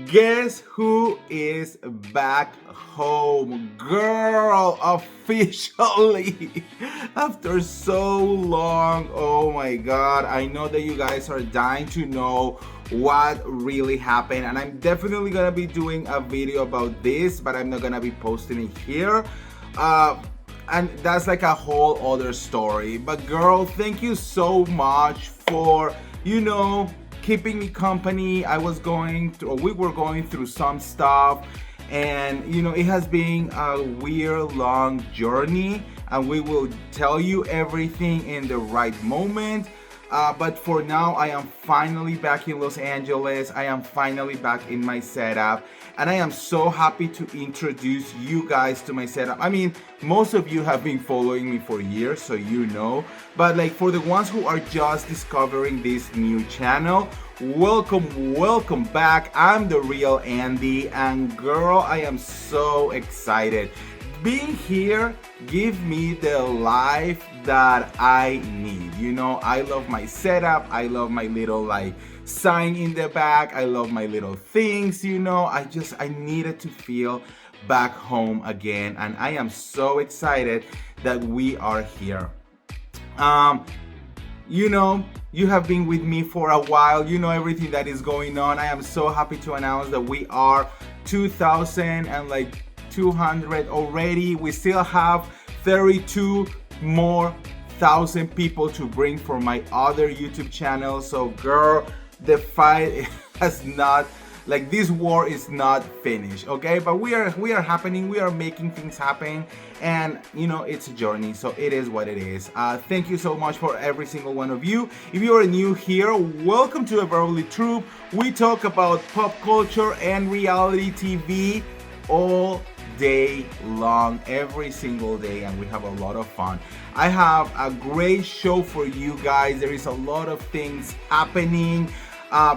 Guess who is back home? Girl, officially. After so long. Oh my god. I know that you guys are dying to know what really happened, and I'm definitely gonna be doing a video about this, but I'm not gonna be posting it here. And that's like a whole other story. But girl, thank you so much for, keeping me company. We were going through some stuff, and it has been a weird long journey, and we will tell you everything in the right moment. But for now, I am finally back in Los Angeles. I am finally back in my setup, and I am so happy to introduce you guys to my setup. I mean, most of you have been following me for years, so you know. But like for the ones who are just discovering this new channel, welcome back. I'm the real Andy, and girl, I am so excited. Being here give me the life that I need. I love my setup. I love my little sign in the back. I love my little things. I needed to feel back home again, and I am so excited that we are here. You have been with me for a while. You know everything that is going on. I am so happy to announce that we are 2,200 already. We still have 32 more thousand people to bring for my other YouTube channel. So girl, the fight has not, this war is not finished, okay? But we are happening. We are making things happen, and it's a journey, so it is what it is. Thank you so much for every single one of you. If you are new here, welcome to BEVERLY Troop. We talk about pop culture and reality TV all day long, every single day, and we have a lot of fun. I have a great show for you guys. There is a lot of things happening.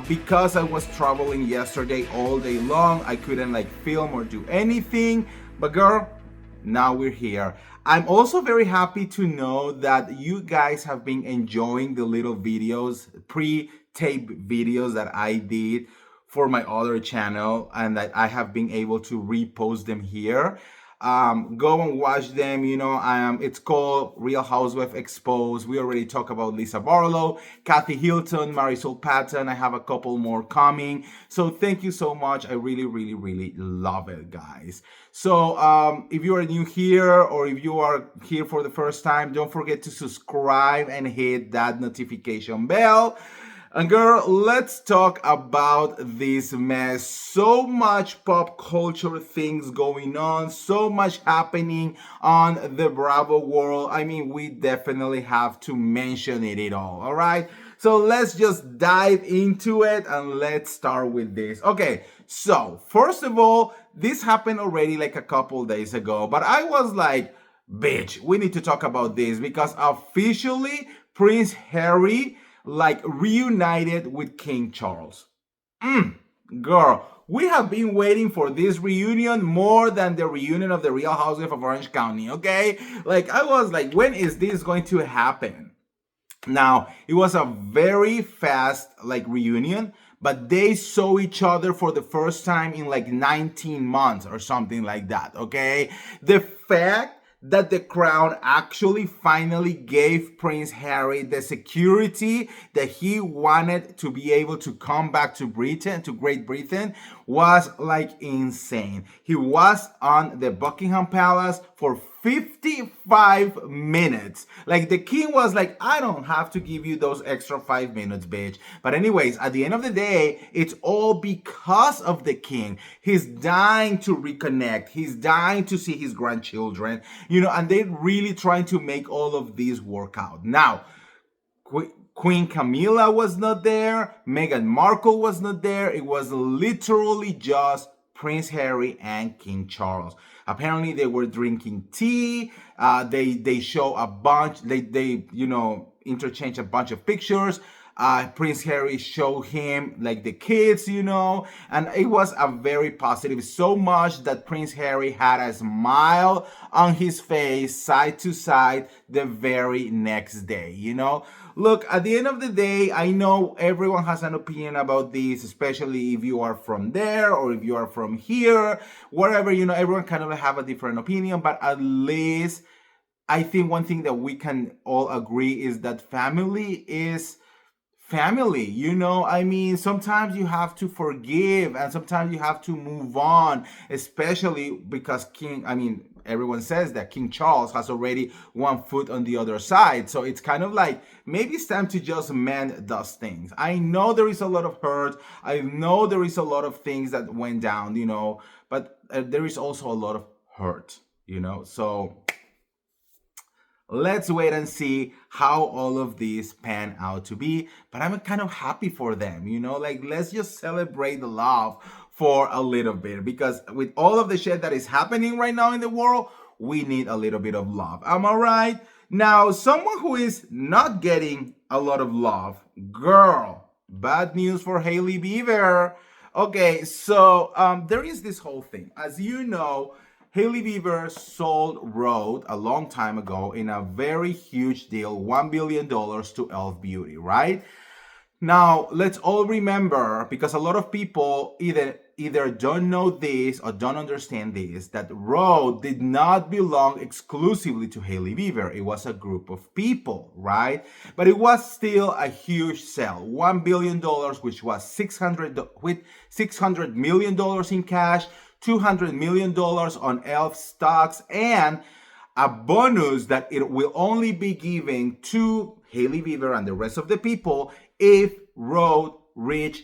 Because I was traveling yesterday all day long, I couldn't film or do anything. But girl, now we're here. I'm also very happy to know that you guys have been enjoying the little videos, pre-tape videos that I did for my other channel, and that I have been able to repost them here. Go and watch them. It's called Real Housewife Exposed. We already talked about Lisa Barlow, Kathy Hilton, Marisol Patton. I have a couple more coming. So thank you so much. I really, really, really love it, guys. So if you are new here, or if you are here for the first time, don't forget to subscribe and hit that notification bell. And girl, let's talk about this mess. So much pop culture things going on, so much happening on the Bravo world. I mean, we definitely have to mention it all right? So let's just dive into it, and let's start with this. Okay, so first of all, this happened already a couple days ago, but I was like, bitch, we need to talk about this, because officially Prince Harry reunited with King Charles. Girl, we have been waiting for this reunion more than the reunion of the Real Housewives of Orange County, okay? I was like, when is this going to happen? Now, it was a very fast reunion, but they saw each other for the first time in 19 months or something like that, okay? The fact that the crown actually finally gave Prince Harry the security that he wanted to be able to come back to Britain, to Great Britain, was insane. He was on the Buckingham Palace for 55 minutes. The king was like, I don't have to give you those extra 5 minutes, bitch. But anyways, at the end of the day, it's all because of the king. He's dying to reconnect. He's dying to see his grandchildren, and they're really trying to make all of these work out. Now, Queen Camilla was not there. Meghan Markle was not there. It was literally just Prince Harry and King Charles. Apparently, they were drinking tea. They show a bunch. They interchange a bunch of pictures. Prince Harry showed him like the kids, and it was a very positive, so much that Prince Harry had a smile on his face side to side the very next day. Look, at the end of the day, I know everyone has an opinion about this, especially if you are from there or if you are from here, wherever, everyone kind of have a different opinion, but at least I think one thing that we can all agree is that family is family. I mean, sometimes you have to forgive and sometimes you have to move on, especially because everyone says that King Charles has already one foot on the other side. So it's kind of like, maybe it's time to just mend those things. I know there is a lot of hurt. I know there is a lot of things that went down, but there is also a lot of hurt, so let's wait and see how all of these pan out to be. But I'm kind of happy for them, like, let's just celebrate the love for a little bit, because with all of the shit that is happening right now in the world, we need a little bit of love. Am I right? Now, someone who is not getting a lot of love, girl, bad news for Hailey Bieber. Okay, so there is this whole thing. As you know, Hailey Bieber sold RHOBH a long time ago in a very huge deal, $1 billion to Elf Beauty, right? Now, let's all remember, because a lot of people either don't know this or don't understand this, that RHOBH did not belong exclusively to Hailey Bieber. It was a group of people, right? But it was still a huge sale, $1 billion, which was $600 million in cash, $200 million on Elf stocks, and a bonus that it will only be given to Hailey Bieber and the rest of the people if RHOBH reach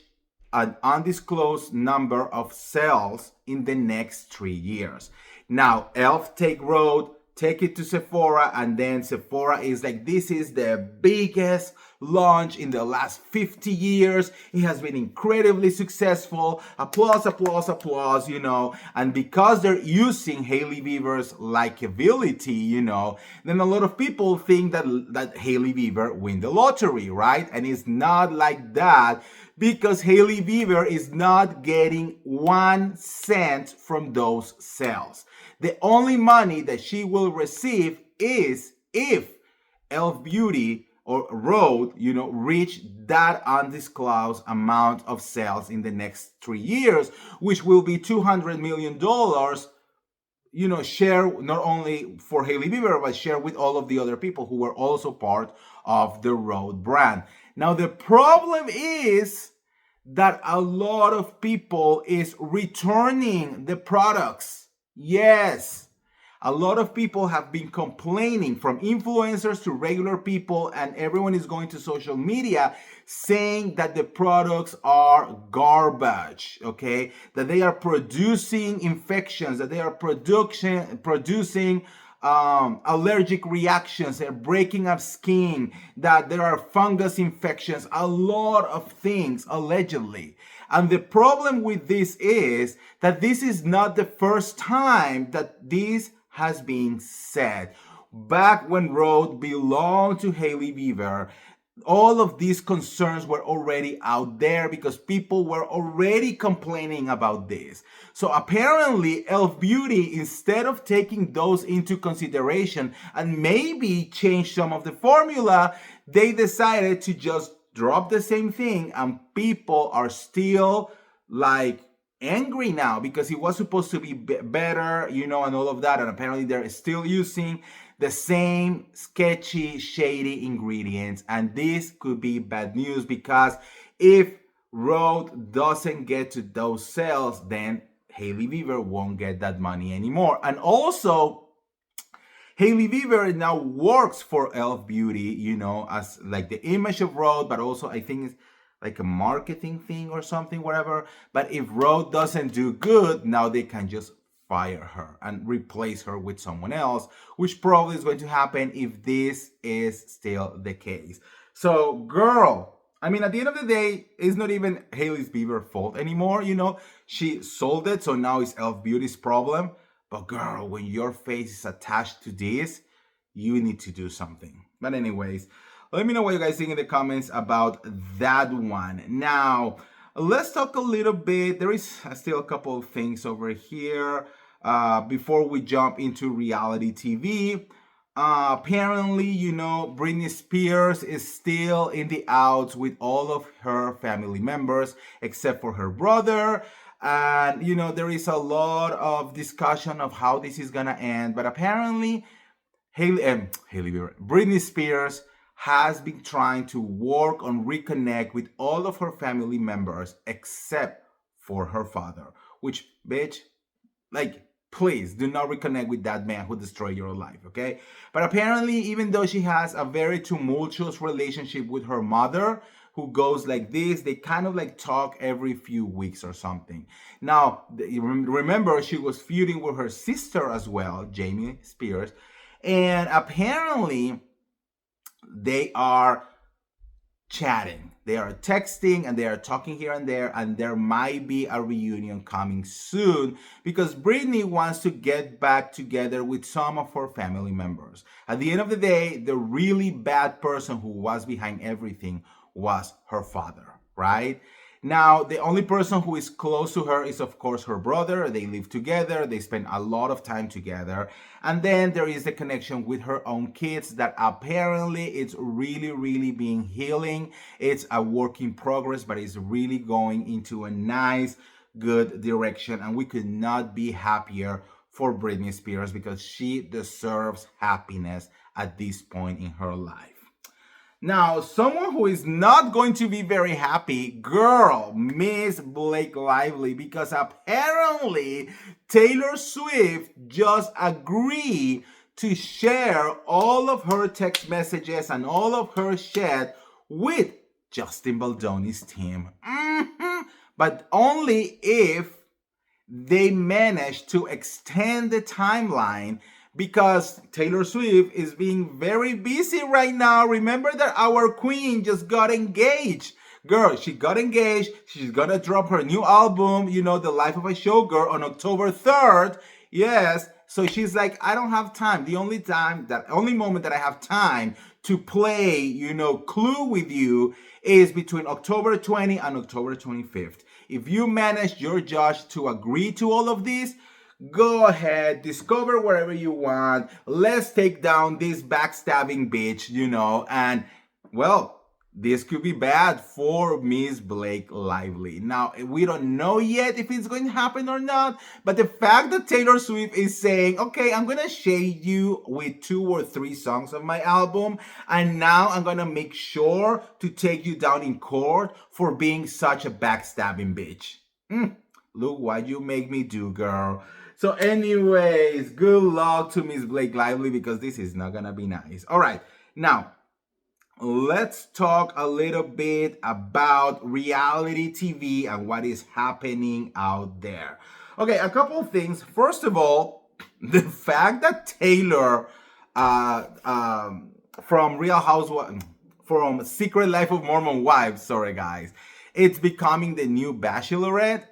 an undisclosed number of sales in the next 3 years. Now, Elf take RHOBH, take it to Sephora, and then Sephora is like, this is the biggest launch in the last 50 years. It has been incredibly successful. Applause, applause, applause, and because they're using Hailey Bieber's likability, then a lot of people think that Hailey Bieber win the lottery, right? And it's not like that, because Hailey Bieber is not getting 1 cent from those sales. The only money that she will receive is if Elf Beauty or RHOBH, reach that undisclosed amount of sales in the next 3 years, which will be $200 million, share not only for Hailey Bieber, but share with all of the other people who were also part of the RHOBH brand. Now, the problem is that a lot of people is returning the products. Yes. A lot of people have been complaining, from influencers to regular people, and everyone is going to social media saying that the products are garbage, okay? That they are producing infections, that they are producing allergic reactions, they're breaking up skin, that there are fungus infections, a lot of things, allegedly. And the problem with this is that this is not the first time that this has been said. Back when RHOBH belonged to Hailey Bieber, all of these concerns were already out there because people were already complaining about this. So apparently, Elf Beauty, instead of taking those into consideration and maybe change some of the formula, they decided to just drop the same thing, and people are still like angry now because it was supposed to be better, and all of that, and apparently they're still using the same sketchy, shady ingredients, and this could be bad news, because if RHOBH doesn't get to those sales, then Hailey Bieber won't get that money anymore. And also, Hailey Bieber now works for Elf Beauty, as like the image of RHOBH, but also I think it's like a marketing thing or something, whatever. But if RHOBH doesn't do good, now they can just fire her and replace her with someone else, which probably is going to happen if this is still the case. So, girl, at the end of the day, it's not even Hailey Bieber's fault anymore, She sold it, so now it's Elf Beauty's problem. But girl, when your face is attached to this, you need to do something. But anyways, Let me know what you guys think in the comments about that one. Now, let's talk a little bit. There is still a couple of things over here before we jump into reality TV. Apparently, Britney Spears is still in the outs with all of her family members except for her brother. And, there is a lot of discussion of how this is gonna end. But apparently, Britney Spears has been trying to work on reconnect with all of her family members except for her father. Which, bitch, like, please do not reconnect with that man who destroyed your life, okay? But apparently, even though she has a very tumultuous relationship with her mother, who goes like this, they kind of like talk every few weeks or something. Now, remember, she was feuding with her sister as well, Jamie Spears, and apparently they are chatting, they are texting, and they are talking here and there might be a reunion coming soon because Britney wants to get back together with some of her family members. At the end of the day, the really bad person who was behind everything was her father, right? Now, the only person who is close to her is, of course, her brother. They live together. They spend a lot of time together. And then there is the connection with her own kids that apparently it's really, really being healing. It's a work in progress, but it's really going into a nice, good direction. And we could not be happier for Britney Spears because she deserves happiness at this point in her life. Now, someone who is not going to be very happy, girl, Miss Blake Lively, because apparently Taylor Swift just agreed to share all of her text messages and all of her chat with Justin Baldoni's team. But only if they manage to extend the timeline, because Taylor Swift is being very busy right now. Remember that our queen just got engaged. Girl, she got engaged. She's gonna drop her new album, The Life of a Showgirl, on October 3rd. Yes, so she's like, I don't have time. The only moment that I have time to play, Clue with you is between October 20 and October 25th. If you manage your judge to agree to all of this, go ahead, discover wherever you want. Let's take down this backstabbing bitch, and, well, this could be bad for Miss Blake Lively. Now, we don't know yet if it's going to happen or not, but the fact that Taylor Swift is saying, okay, I'm going to shade you with 2 or 3 songs of my album, and now I'm going to make sure to take you down in court for being such a backstabbing bitch. Look what you make me do, girl. So anyways, good luck to Miss Blake Lively because this is not gonna be nice. All right, now let's talk a little bit about reality TV and what is happening out there. Okay, a couple of things. First of all, the fact that Taylor from Secret Life of Mormon Wives, sorry guys, it's becoming the new Bachelorette.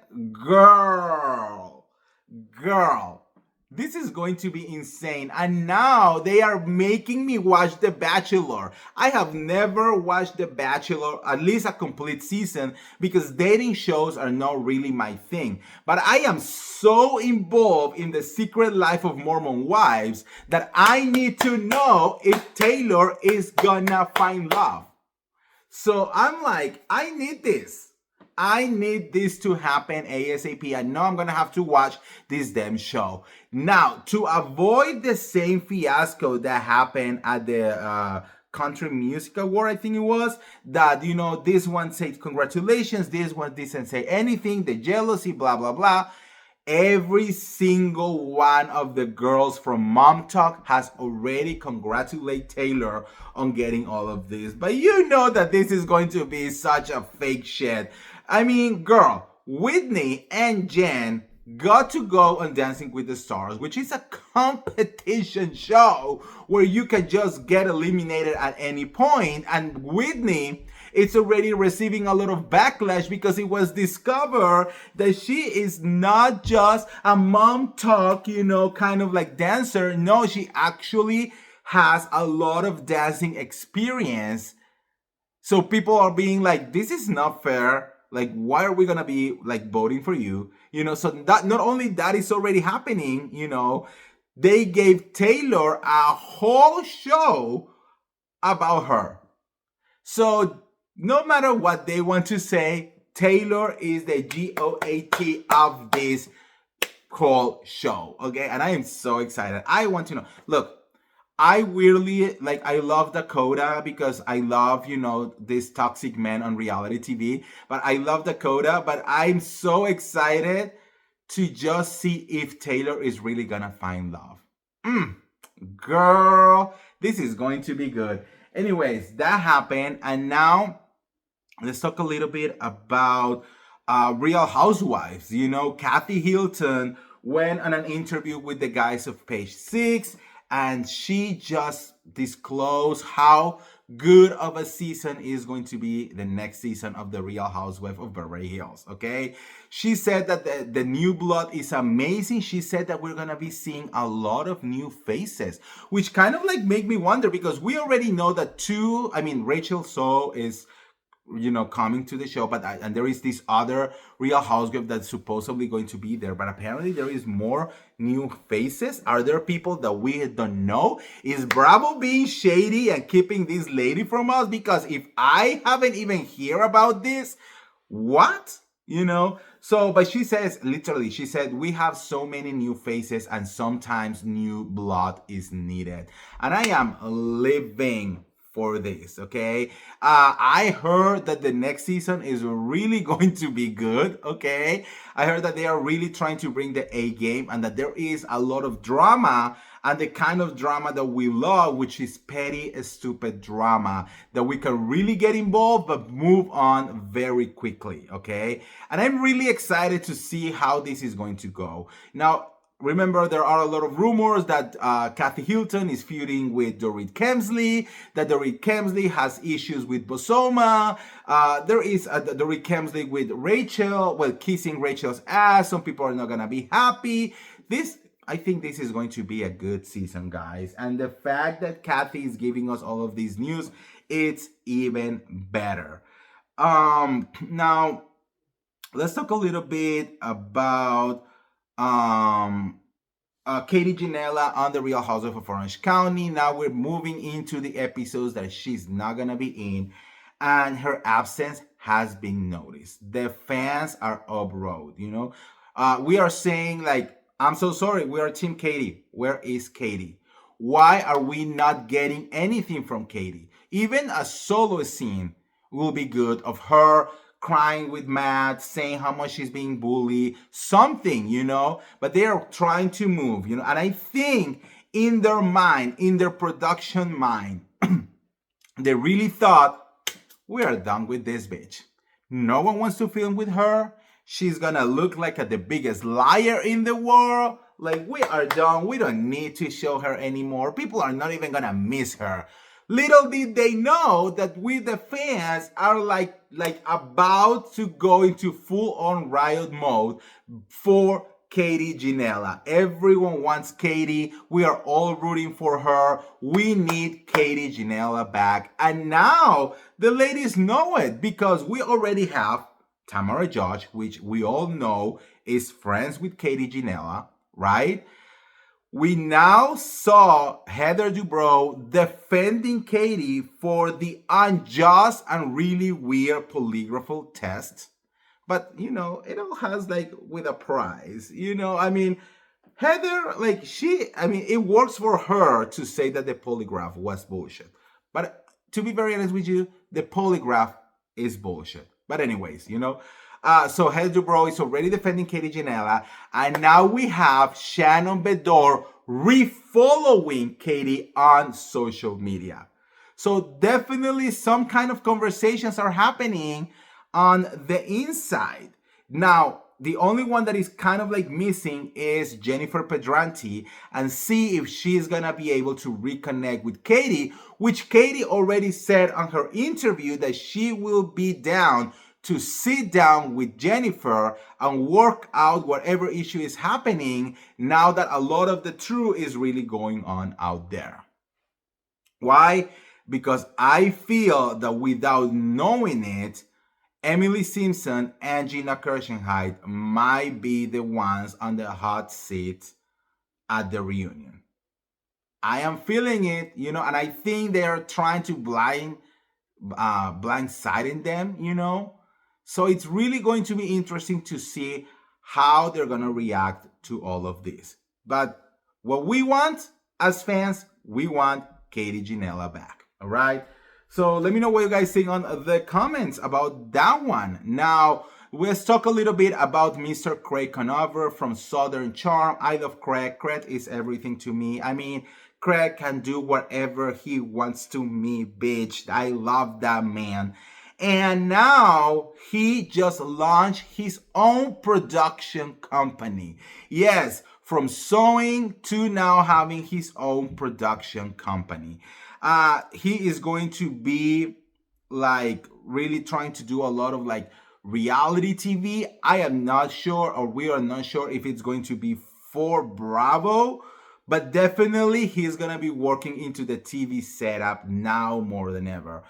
Girl, this is going to be insane. And now they are making me watch The Bachelor. I have never watched The Bachelor, at least a complete season, because dating shows are not really my thing. But I am so involved in the Secret Life of Mormon Wives that I need to know if Taylor is gonna find love. So I'm like, I need this. I need this to happen ASAP. I know I'm going to have to watch this damn show. Now, to avoid the same fiasco that happened at the Country Music Award, I think it was, that, this one said congratulations, this one didn't say anything, the jealousy, blah, blah, blah. Every single one of the girls from Mom Talk has already congratulated Taylor on getting all of this. But you know that this is going to be such a fake shit. I mean, girl, Whitney and Jen got to go on Dancing with the Stars, which is a competition show where you can just get eliminated at any point. And Whitney is already receiving a lot of backlash because it was discovered that she is not just a Mom Talk, kind of like dancer. No, she actually has a lot of dancing experience So people are being like, this is not fair. Like, why are we gonna be like voting for you? You know, so that not only that is already happening, you know, they gave Taylor a whole show about her. So no matter what they want to say, Taylor is the GOAT of this whole show. Okay, and I am so excited. I want to know. Look, I really like, I love Dakota because I love, you know, this toxic man on reality TV. But I love Dakota, but I'm so excited to just see if Taylor is really gonna find love. Girl, this is going to be good. Anyways, that happened, and now let's talk a little bit about Real Housewives. You know, Kathy Hilton went on an interview with the guys of Page Six, and she just disclosed how good of a season is going to be the next season of the Real Housewife of Beverly Hills. Okay, she said that the new blood is amazing. She said that we're gonna be seeing a lot of new faces, which kind of like make me wonder, because we already know that Rachel So is, you know, coming to the show, but and there is this other Real Housewife that's supposedly going to be there, but apparently there is more new faces. Are there people that we don't know? Is Bravo being shady and keeping this lady from us? Because if I haven't even heard about this, what? You know? So, but she says, literally, she said, we have so many new faces and sometimes new blood is needed. And I am living for this, okay? I heard that the next season is really going to be good, okay? I heard that they are really trying to bring the A game and that there is a lot of drama, and the kind of drama that we love, which is petty, stupid drama that we can really get involved but move on very quickly, okay? And I'm really excited to see how this is going to go. Now, remember, there are a lot of rumors that Kathy Hilton is feuding with Dorit Kemsley, that Dorit Kemsley has issues with Bosoma. There is Dorit Kemsley with Rachel, well, kissing Rachel's ass. Some people are not going to be happy. I think this is going to be a good season, guys. And the fact that Kathy is giving us all of these news, it's even better. Now, let's talk a little bit about Katie Janela on the Real Housewives of Orange County. Now we're moving into the episodes that she's not gonna be in, and her absence has been noticed. The fans are uproad, you know. We are saying like, I'm so sorry, we are Team Katie. Where is Katie? Why are we not getting anything from Katie? Even a solo scene will be good of her crying with Matt, saying how much she's being bullied, something, you know, but they are trying to move, you know, and I think in their mind, in their production mind, they really thought, we are done with this bitch. No one wants to film with her. She's gonna look like the biggest liar in the world. Like, we are done. We don't need to show her anymore. People are not even gonna miss her. Little did they know that we, the fans, are like about to go into full-on riot mode for Katie Janela. Everyone wants Katie. We are all rooting for her. We need Katie Janela back. And now the ladies know it, because we already have Tamara Judge, which we all know is friends with Katie Janela, right? We now saw Heather Dubrow defending Katie for the unjust and really weird polygraph test. But, you know, it all has like with a prize. You know, I mean, Heather, like it works for her to say that the polygraph was bullshit. But to be very honest with you, the polygraph is bullshit. But anyways, you know, so Heather Dubrow is already defending Katie Janela, and now we have Shannon Bedore refollowing Katie on social media. So definitely some kind of conversations are happening on the inside. Now, the only one that is kind of like missing is Jennifer Pedranti, and see if she's gonna be able to reconnect with Katie, which Katie already said on her interview that she will be down to sit down with Jennifer and work out whatever issue is happening now that a lot of the truth is really going on out there. Why? because I feel that without knowing it, Emily Simpson and Gina Kirschenheit might be the ones on the hot seat at the reunion. I am feeling it, and I think they are trying to blindsiding them, So it's really going to be interesting to see how they're going to react to all of this. But what we want as fans, we want Katie Ginella back. All right. So let me know what you guys think on the comments about that one. Now, let's talk a little bit about Mr. Craig Conover from Southern Charm. I love Craig. Craig is everything to me. I mean, Craig can do whatever he wants to me, bitch. I love that man. And now he just launched his own production company. Yes, from sewing to now having his own production company. He is going to be like really trying to do a lot of like reality TV. I am not sure, or we are not sure if it's going to be for Bravo, but definitely he's going to be working into the TV setup now more than ever.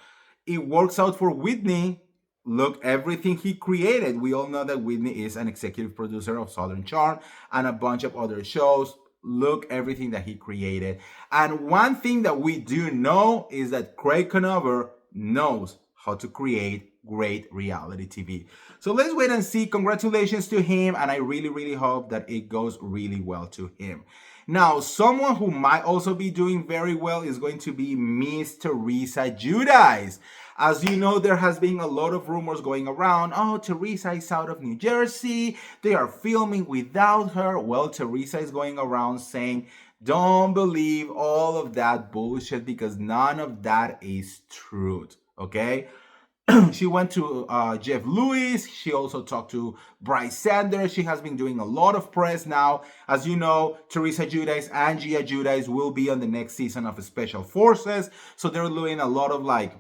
It works out for Whitney. Look, everything he created. We all know that Whitney is an executive producer of Southern Charm and a bunch of other shows. Look, everything that he created. And one thing that we do know is that Craig Conover knows how to create great reality TV. So let's wait and see. Congratulations to him. And I really, really hope that it goes really well to him. Now, someone who might also be doing very well is going to be Miss Teresa Giudice. As you know, there has been a lot of rumors going around. Oh, Teresa is out of New Jersey. They are filming without her. Well, Teresa is going around saying, don't believe all of that bullshit because none of that is truth, okay? She went to Jeff Lewis. She also talked to Bryce Sanders. She has been doing a lot of press now. As you know, Teresa Giudice and Gia Giudice will be on the next season of Special Forces. So they're doing a lot of like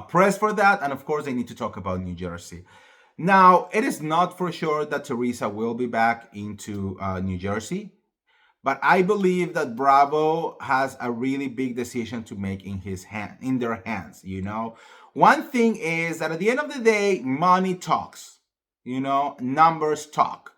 press for that. And of course, they need to talk about New Jersey. Now, it is not for sure that Teresa will be back into New Jersey. But I believe that Bravo has a really big decision to make in their hands, One thing is that at the end of the day, money talks, numbers talk.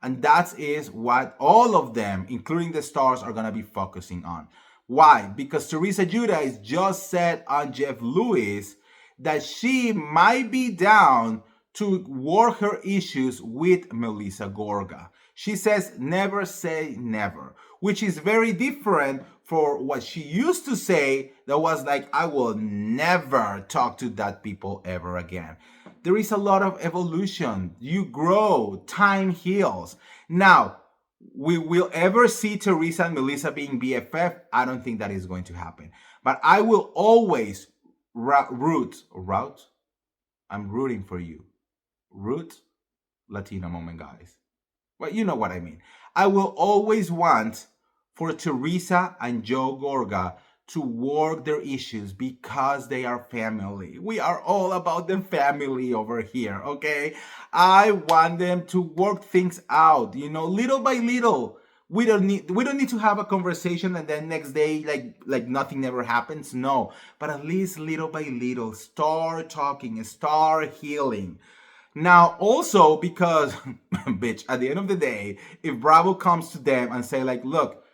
And that is what all of them, including the stars, are going to be focusing on. Why? Because Teresa Giudice just said on Jeff Lewis that she might be down to work her issues with Melissa Gorga. She says never say never, which is very different for what she used to say that was like, I will never talk to that people ever again. There is a lot of evolution. You grow, time heals. Now, we will ever see Teresa and Melissa being BFF? I don't think that is going to happen. But I will always root. I'm rooting for you. Root Latino moment, guys. Well, you know what I mean. I will always want for Teresa and Joe Gorga to work their issues because they are family. We are all about the family over here, okay? I want them to work things out, little by little. We don't need to have a conversation and then next day like nothing never happens. No, but at least little by little, start talking, start healing. Now, also because, bitch, at the end of the day, if Bravo comes to them and say like, look,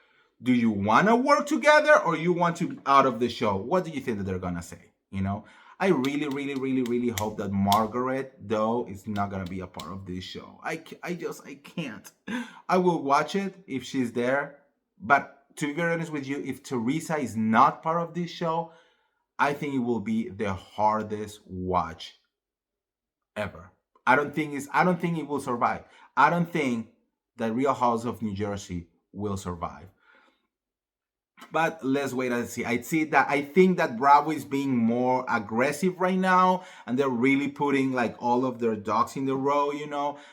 do you want to work together or you want to be out of the show? What do you think that they're going to say? I really, really, really, really hope that Margaret, though, is not going to be a part of this show. I can't. I will watch it if she's there. But to be very honest with you, if Teresa is not part of this show, I think it will be the hardest watch ever. I don't think it will survive. I don't think that Real House of New Jersey will survive. But let's wait and see. I think that Bravo is being more aggressive right now, and they're really putting like all of their ducks in the row,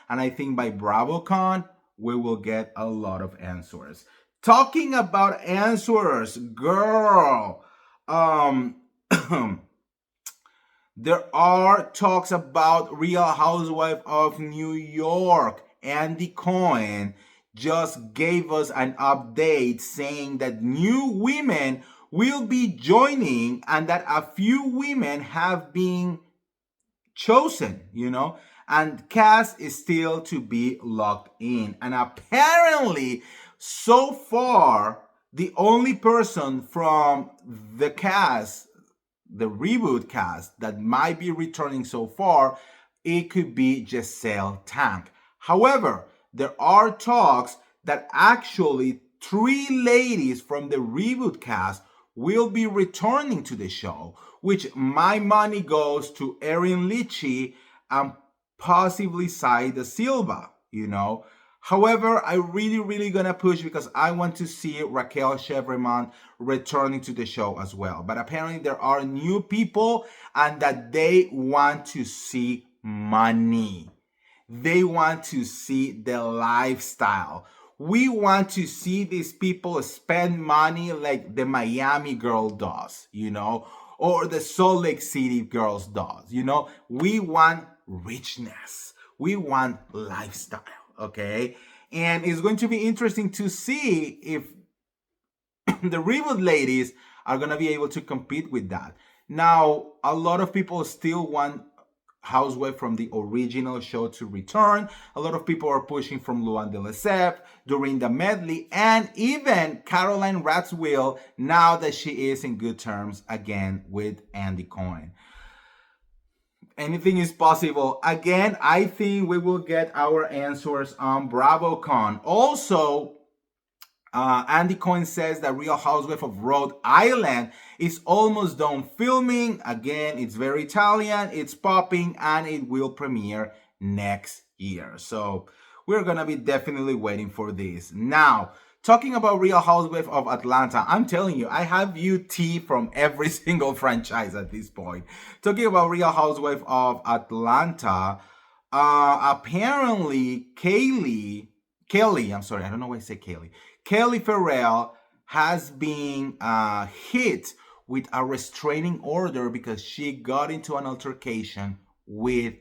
And I think by BravoCon, we will get a lot of answers. Talking about answers, girl, there are talks about Real Housewife of New York. Andy Cohen just gave us an update saying that new women will be joining, and that a few women have been chosen, and cast is still to be locked in. And apparently, so far, the only person from the cast, the reboot cast, that might be returning so far, it could be Giselle Tank. However, there are talks that actually 3 ladies from the reboot cast will be returning to the show, which my money goes to Erin Litchie and possibly Saida Silva, However, I really gonna push because I want to see Raquel Chevremont returning to the show as well. But apparently there are new people and that they want to see money. They want to see the lifestyle. We want to see these people spend money like the Miami girl does, or the Salt Lake City girls does, We want richness. We want lifestyle, okay? And it's going to be interesting to see if the reboot ladies are going to be able to compete with that. Now, a lot of people still want housewife from the original show to return. A lot of people are pushing from Luan de Lesseps, Dorinda Medley, and even Caroline Radziwill, now that she is in good terms again with Andy Cohen. Anything is possible. Again, I think we will get our answers on BravoCon. Also, Andy Cohen says that Real Housewife of Rhode Island is almost done filming. Again, it's very Italian, it's popping, and it will premiere next year. So we're gonna be definitely waiting for this. Now, talking about Real Housewife of Atlanta, I'm telling you, I have viewed tea from every single franchise at this point. Talking about Real Housewife of Atlanta, apparently Kelly, I'm sorry, I don't know why I say Kelly. Kelly Farrell has been hit with a restraining order because she got into an altercation with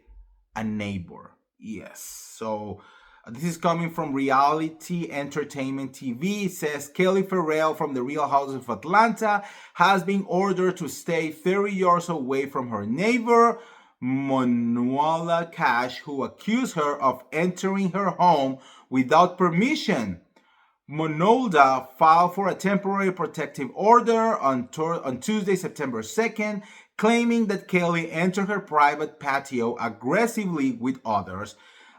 a neighbor. Yes, so this is coming from Reality Entertainment TV. It says Kelly Farrell from the Real Housewives of Atlanta has been ordered to stay 30 yards away from her neighbor, Manuela Cash, who accused her of entering her home without permission. Monolda filed for a temporary protective order on Tuesday, September 2nd, claiming that Kelly entered her private patio aggressively with others.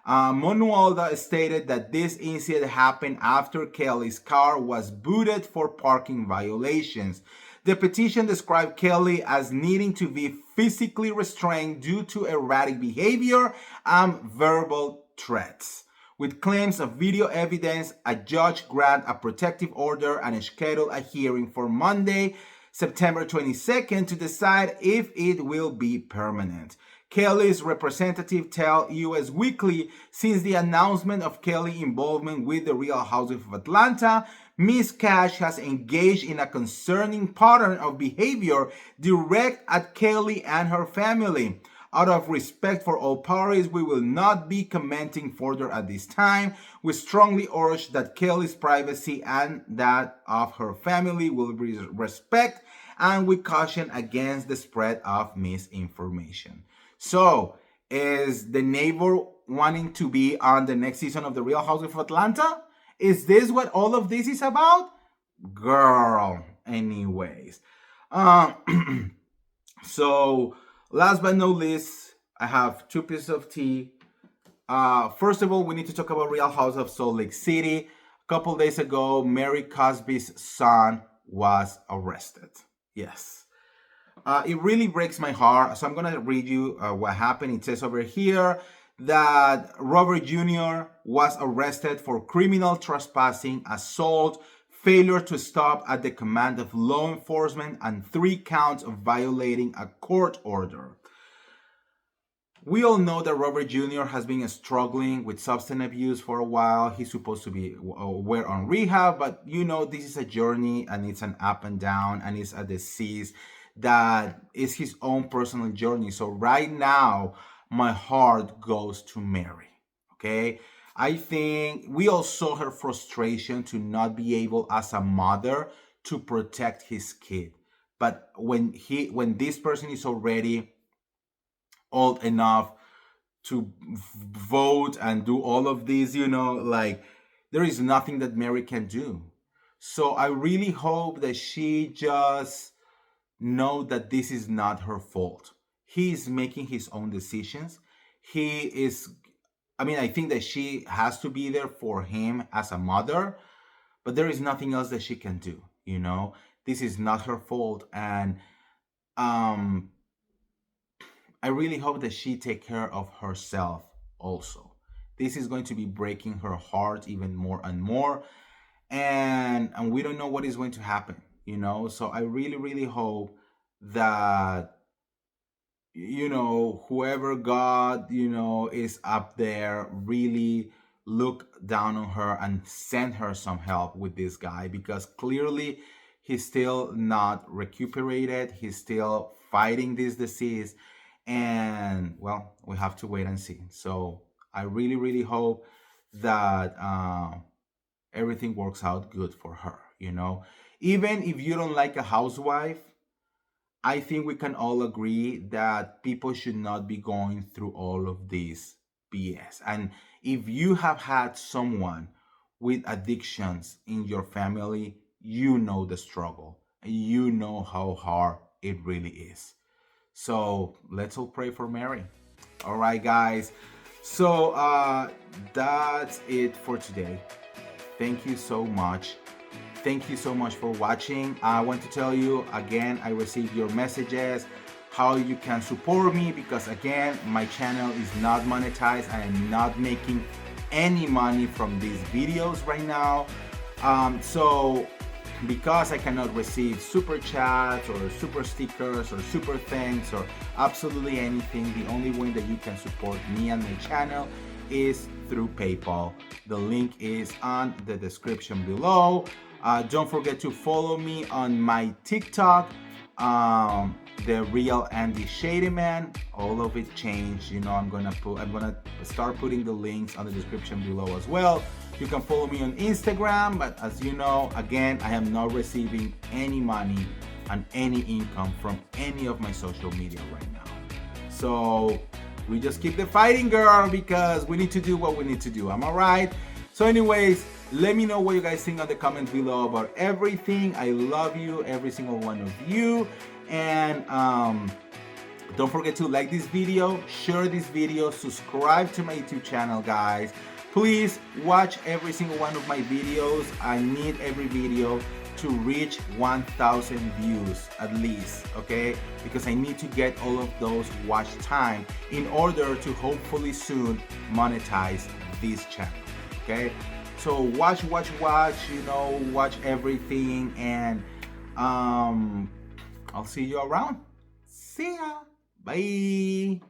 Monolda stated that this incident happened after Kelly's car was booted for parking violations. The petition described Kelly as needing to be physically restrained due to erratic behavior and verbal threats. With claims of video evidence, a judge granted a protective order and scheduled a hearing for Monday, September 22nd, to decide if it will be permanent. Kelly's representative tell U.S. Weekly, since the announcement of Kelly's involvement with the Real Housewives of Atlanta, Ms. Cash has engaged in a concerning pattern of behavior directed at Kelly and her family. Out of respect for all parties, we will not be commenting further at this time. We strongly urge that Kelly's privacy and that of her family will be respected, and we caution against the spread of misinformation. So, is the neighbor wanting to be on the next season of The Real Housewives of Atlanta? Is this what all of this is about? Girl, anyways. So, last but not least, I have 2 pieces of tea. First of all, we need to talk about Real House of Salt Lake City. A couple days ago, Mary Cosby's son was arrested. Yes. It really breaks my heart. So I'm going to read you what happened. It says over here that Robert Jr. was arrested for criminal trespassing, assault, failure to stop at the command of law enforcement, and 3 counts of violating a court order. We all know that Robert Jr. has been struggling with substance abuse for a while. He's supposed to be aware on rehab, but this is a journey and it's an up and down and it's a disease that is his own personal journey. So right now, my heart goes to Mary, okay? I think we all saw her frustration to not be able as a mother to protect his kid. But when this person is already old enough to vote and do all of these, like, there is nothing that Mary can do. So I really hope that she just know that this is not her fault. He is making his own decisions. I think that she has to be there for him as a mother, but there is nothing else that she can do. This is not her fault. And I really hope that she take care of herself also. This is going to be breaking her heart even more and more. And we don't know what is going to happen, So I really, really hope that, whoever God, is up there, really look down on her and send her some help with this guy, because clearly he's still not recuperated. He's still fighting this disease. And well, we have to wait and see. So I really, really hope that everything works out good for her, Even if you don't like a housewife, I think we can all agree that people should not be going through all of this BS. And if you have had someone with addictions in your family, you know the struggle. You know how hard it really is. So let's all pray for Mary. All right, guys. So that's it for today. Thank you so much. Thank you so much for watching. I want to tell you again, I received your messages, how you can support me, because again, my channel is not monetized. I am not making any money from these videos right now. So because I cannot receive super chats or super stickers or super thanks or absolutely anything, the only way that you can support me and my channel is through PayPal. The link is on the description below. Don't forget to follow me on my TikTok, The Real Andy Shady Man. All of it changed. I'm gonna start putting the links on the description below as well. You can follow me on Instagram, but as you know, again, I am not receiving any money and any income from any of my social media right now. So we just keep the fighting, girl, because we need to do what we need to do. Am I right? So anyways, let me know what you guys think on the comments below about everything. I love you, every single one of you. And don't forget to like this video, share this video, subscribe to my YouTube channel, guys. Please watch every single one of my videos. I need every video to reach 1,000 views at least, okay? Because I need to get all of those watch time in order to hopefully soon monetize this channel, okay? So watch, watch everything, and I'll see you around. See ya. Bye.